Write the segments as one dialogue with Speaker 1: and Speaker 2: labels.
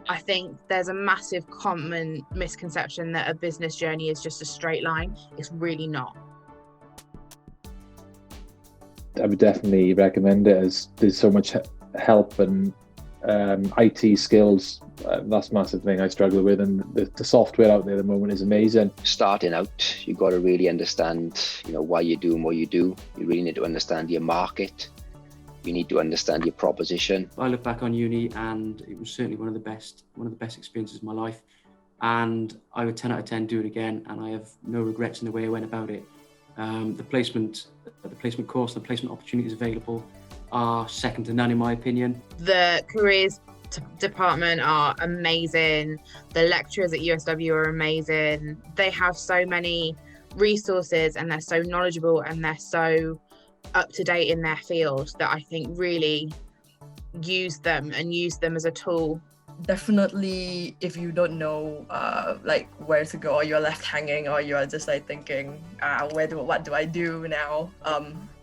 Speaker 1: I think there's a massive common misconception that a business journey is just a straight line. It's really not.
Speaker 2: I would definitely recommend it, as there's so much help and IT skills. That's a massive thing I struggle with, and the software out there at the moment is amazing.
Speaker 3: Starting out, you've got to really understand, why you're doing what you do. You really need to understand your market. You need to understand your proposition.
Speaker 4: I look back on uni and it was certainly one of the best experiences of my life. And I would 10 out of 10 do it again, and I have no regrets in the way I went about it. The placement course, the placement opportunities available are second to none in my opinion.
Speaker 1: The careers department are amazing. The lecturers at USW are amazing. They have so many resources and they're so knowledgeable and they're so up to date in their field that I think really use them as a tool.
Speaker 5: Definitely, if you don't know where to go, or you're left hanging, or you're just thinking, what do I do now?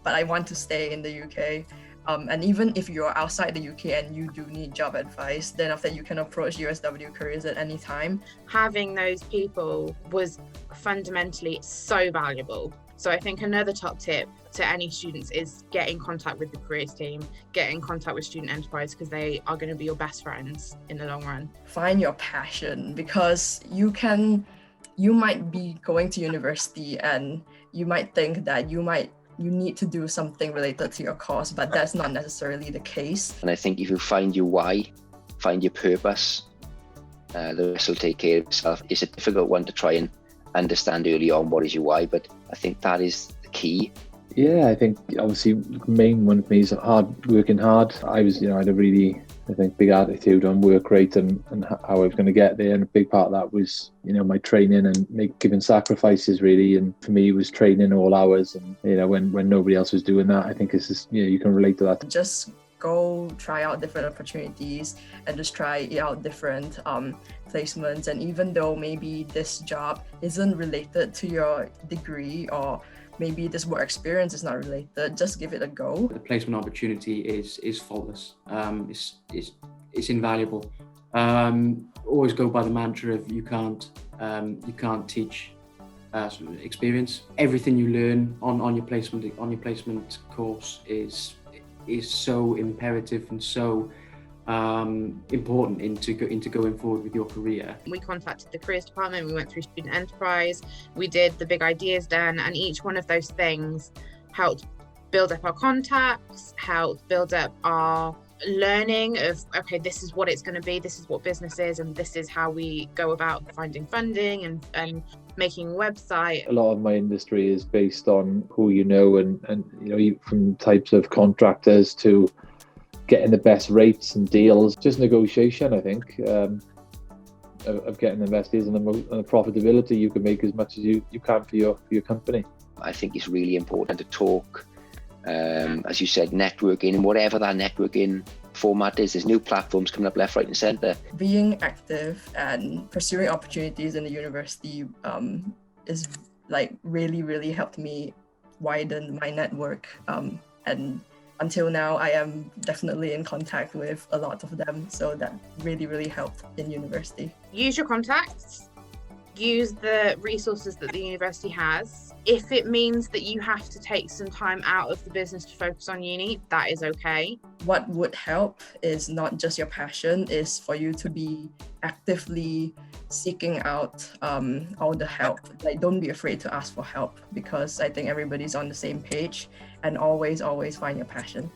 Speaker 5: But I want to stay in the UK. And even if you're outside the UK and you do need job advice, then after you can approach USW Careers at any time.
Speaker 1: Having those people was fundamentally so valuable. So I think another top tip to any students is get in contact with the careers team, get in contact with Student Enterprise, because they are going to be your best friends in the long run.
Speaker 5: Find your passion, because you might be going to university and you might think that you need to do something related to your course, but that's not necessarily the case.
Speaker 3: And I think if you find your why, find your purpose, the rest will take care of itself. It's a difficult one to try and understand early on, what is your why, but I think that is the key.
Speaker 2: Yeah, I think obviously the main one for me is working hard. I had a really, big attitude on work rate and how I was going to get there. And a big part of that was, my training and giving sacrifices really. And for me, it was training all hours. And, when nobody else was doing that, I think it's just, you can relate to that.
Speaker 5: Just go try out different opportunities and just try out different placements. And even though maybe this job isn't related to your degree, or maybe this work experience is not related, just give it a go.
Speaker 4: The placement opportunity is faultless. It's invaluable. Always go by the mantra of you can't teach experience. Everything you learn on your placement course is so imperative and so important into going forward with your career.
Speaker 1: We contacted the careers department, we went through Student Enterprise, we did the big ideas den, and each one of those things helped build up our contacts, helped build up our learning of, okay, this is what it's going to be, this is what business is, and this is how we go about finding funding and making a website.
Speaker 2: A lot of my industry is based on who you know, and from types of contractors to getting the best rates and deals, just negotiation, I think, of getting investors and the profitability. You can make as much as you can for your company. I
Speaker 3: think it's really important to talk, as you said, networking, and whatever that networking format is. There's new platforms coming up left, right and centre.
Speaker 5: Being active and pursuing opportunities in the university is really, really helped me widen my network, and until now, I am definitely in contact with a lot of them. So that really, really helped in university.
Speaker 1: Use your contacts, use the resources that the university has. If it means that you have to take some time out of the business to focus on uni, that is okay.
Speaker 5: What would help is not just your passion, is for you to be actively seeking out all the help. Don't be afraid to ask for help, because I think everybody's on the same page, and always find your passion.